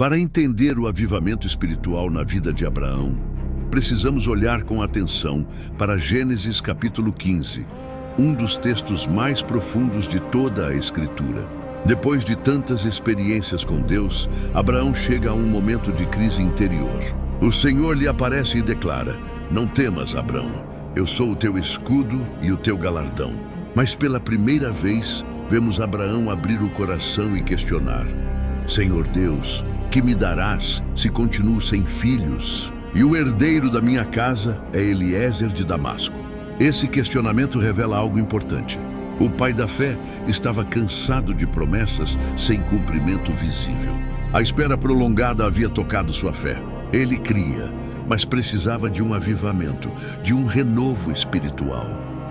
Para entender o avivamento espiritual na vida de Abraão, precisamos olhar com atenção para Gênesis capítulo 15, um dos textos mais profundos de toda a Escritura. Depois de tantas experiências com Deus, Abraão chega a um momento de crise interior. O Senhor lhe aparece e declara: "Não temas, Abraão, eu sou o teu escudo e o teu galardão." Mas pela primeira vez, vemos Abraão abrir o coração e questionar: "Senhor Deus, que me darás se continuo sem filhos? E o herdeiro da minha casa é Eliezer de Damasco." Esse questionamento revela algo importante. O pai da fé estava cansado de promessas sem cumprimento visível. A espera prolongada havia tocado sua fé. Ele cria, mas precisava de um avivamento, de um renovo espiritual.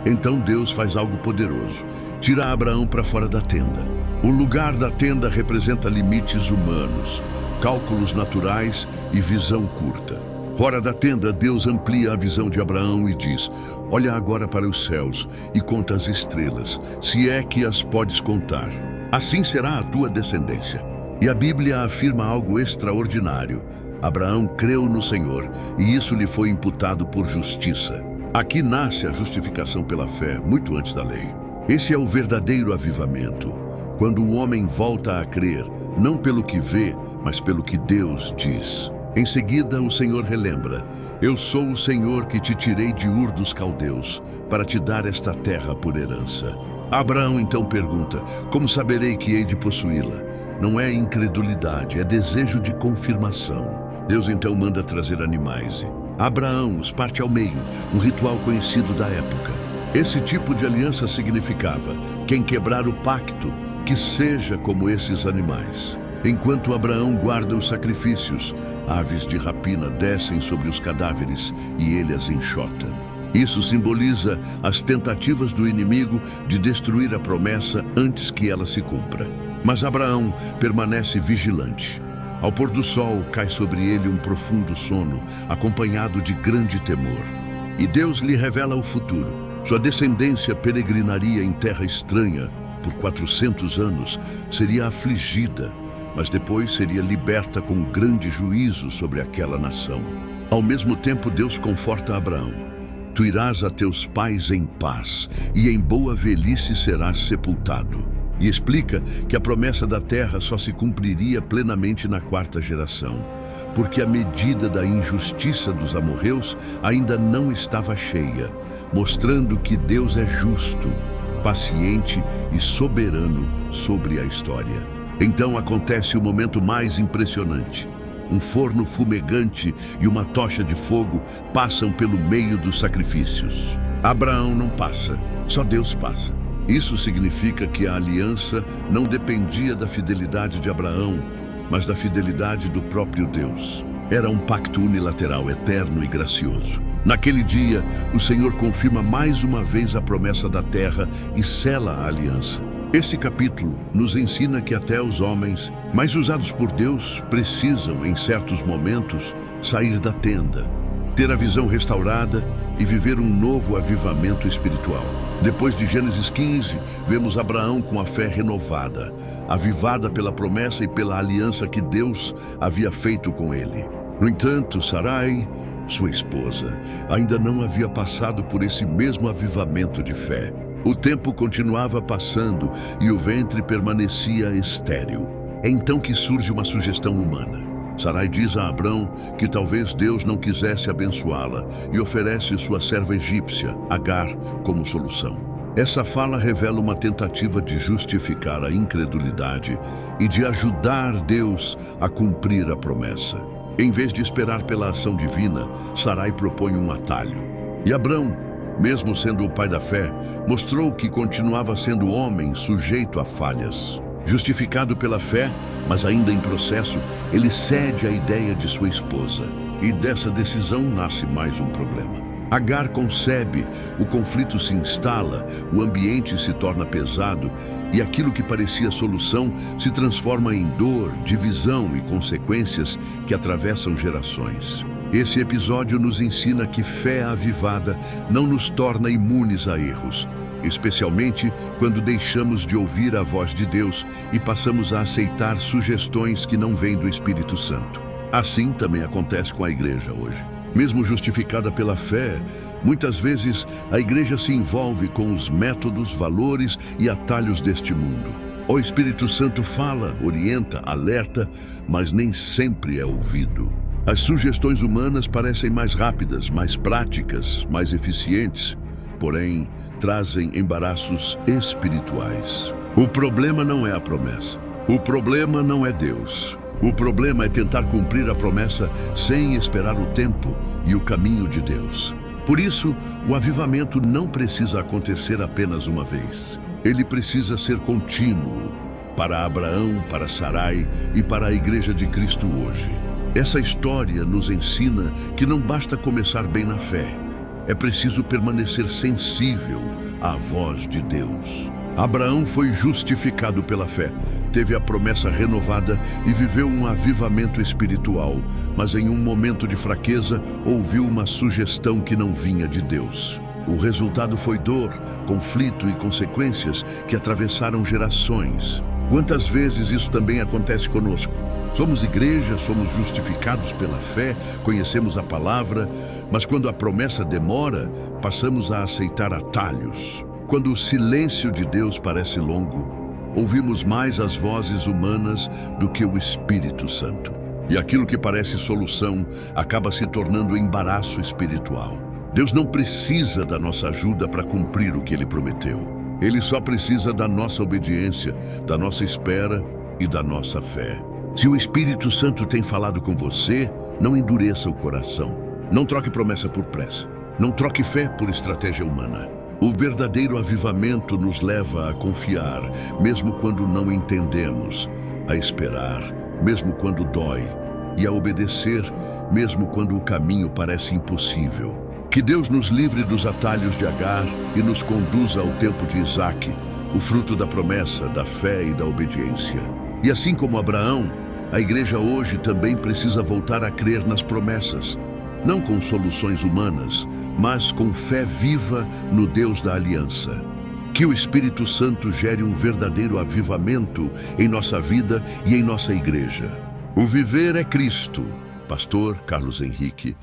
Então Deus faz algo poderoso. Tira Abraão para fora da tenda. O lugar da tenda representa limites humanos, cálculos naturais e visão curta. Fora da tenda, Deus amplia a visão de Abraão e diz: "Olha agora para os céus e conta as estrelas, se é que as podes contar. Assim será a tua descendência." E a Bíblia afirma algo extraordinário. Abraão creu no Senhor e isso lhe foi imputado por justiça. Aqui nasce a justificação pela fé, muito antes da lei. Esse é o verdadeiro avivamento, quando o homem volta a crer, não pelo que vê, mas pelo que Deus diz. Em seguida, o Senhor relembra: "Eu sou o Senhor que te tirei de Ur dos Caldeus, para te dar esta terra por herança." Abraão então pergunta: "Como saberei que hei de possuí-la?" Não é incredulidade, é desejo de confirmação. Deus então manda trazer animais. Abraão os parte ao meio, um ritual conhecido da época. Esse tipo de aliança significava: quem quebrar o pacto, que seja como esses animais. Enquanto Abraão guarda os sacrifícios, aves de rapina descem sobre os cadáveres e ele as enxota. Isso simboliza as tentativas do inimigo de destruir a promessa antes que ela se cumpra. Mas Abraão permanece vigilante. Ao pôr do sol, cai sobre ele um profundo sono, acompanhado de grande temor. E Deus lhe revela o futuro. Sua descendência peregrinaria em terra estranha por 400 anos, seria afligida, mas depois seria liberta com grande juízo sobre aquela nação. Ao mesmo tempo, Deus conforta Abraão: "Tu irás a teus pais em paz, e em boa velhice serás sepultado." E explica que a promessa da terra só se cumpriria plenamente na 4ª geração, porque a medida da injustiça dos amorreus ainda não estava cheia, mostrando que Deus é justo, paciente e soberano sobre a história. Então acontece o momento mais impressionante. Um forno fumegante e uma tocha de fogo passam pelo meio dos sacrifícios. Abraão não passa, só Deus passa. Isso significa que a aliança não dependia da fidelidade de Abraão, mas da fidelidade do próprio Deus. Era um pacto unilateral, eterno e gracioso. Naquele dia, o Senhor confirma mais uma vez a promessa da terra e sela a aliança. Esse capítulo nos ensina que até os homens, mais usados por Deus, precisam, em certos momentos, sair da tenda, ter a visão restaurada e viver um novo avivamento espiritual. Depois de Gênesis 15, vemos Abraão com a fé renovada, avivada pela promessa e pela aliança que Deus havia feito com ele. No entanto, Sarai, sua esposa, ainda não havia passado por esse mesmo avivamento de fé. O tempo continuava passando e o ventre permanecia estéril. É então que surge uma sugestão humana. Sarai diz a Abrão que talvez Deus não quisesse abençoá-la e oferece sua serva egípcia, Agar, como solução. Essa fala revela uma tentativa de justificar a incredulidade e de ajudar Deus a cumprir a promessa. Em vez de esperar pela ação divina, Sarai propõe um atalho. E Abrão, mesmo sendo o pai da fé, mostrou que continuava sendo homem sujeito a falhas. Justificado pela fé, mas ainda em processo, ele cede à ideia de sua esposa. E dessa decisão nasce mais um problema. Agar concebe, o conflito se instala, o ambiente se torna pesado e aquilo que parecia solução se transforma em dor, divisão e consequências que atravessam gerações. Esse episódio nos ensina que fé avivada não nos torna imunes a erros, especialmente quando deixamos de ouvir a voz de Deus e passamos a aceitar sugestões que não vêm do Espírito Santo. Assim também acontece com a igreja hoje. Mesmo justificada pela fé, muitas vezes a igreja se envolve com os métodos, valores e atalhos deste mundo. O Espírito Santo fala, orienta, alerta, mas nem sempre é ouvido. As sugestões humanas parecem mais rápidas, mais práticas, mais eficientes, porém trazem embaraços espirituais. O problema não é a promessa. O problema não é Deus. O problema é tentar cumprir a promessa sem esperar o tempo e o caminho de Deus. Por isso, o avivamento não precisa acontecer apenas uma vez. Ele precisa ser contínuo para Abraão, para Sarai e para a Igreja de Cristo hoje. Essa história nos ensina que não basta começar bem na fé. É preciso permanecer sensível à voz de Deus. Abraão foi justificado pela fé, teve a promessa renovada e viveu um avivamento espiritual, mas em um momento de fraqueza ouviu uma sugestão que não vinha de Deus. O resultado foi dor, conflito e consequências que atravessaram gerações. Quantas vezes isso também acontece conosco? Somos igreja, somos justificados pela fé, conhecemos a palavra, mas quando a promessa demora, passamos a aceitar atalhos. Quando o silêncio de Deus parece longo, ouvimos mais as vozes humanas do que o Espírito Santo. E aquilo que parece solução acaba se tornando embaraço espiritual. Deus não precisa da nossa ajuda para cumprir o que Ele prometeu. Ele só precisa da nossa obediência, da nossa espera e da nossa fé. Se o Espírito Santo tem falado com você, não endureça o coração. Não troque promessa por pressa. Não troque fé por estratégia humana. O verdadeiro avivamento nos leva a confiar, mesmo quando não entendemos, a esperar, mesmo quando dói, e a obedecer, mesmo quando o caminho parece impossível. Que Deus nos livre dos atalhos de Agar e nos conduza ao tempo de Isaque, o fruto da promessa, da fé e da obediência. E assim como Abraão, a igreja hoje também precisa voltar a crer nas promessas, não com soluções humanas, mas com fé viva no Deus da aliança. Que o Espírito Santo gere um verdadeiro avivamento em nossa vida e em nossa igreja. O viver é Cristo. Pastor Carlos Henrique.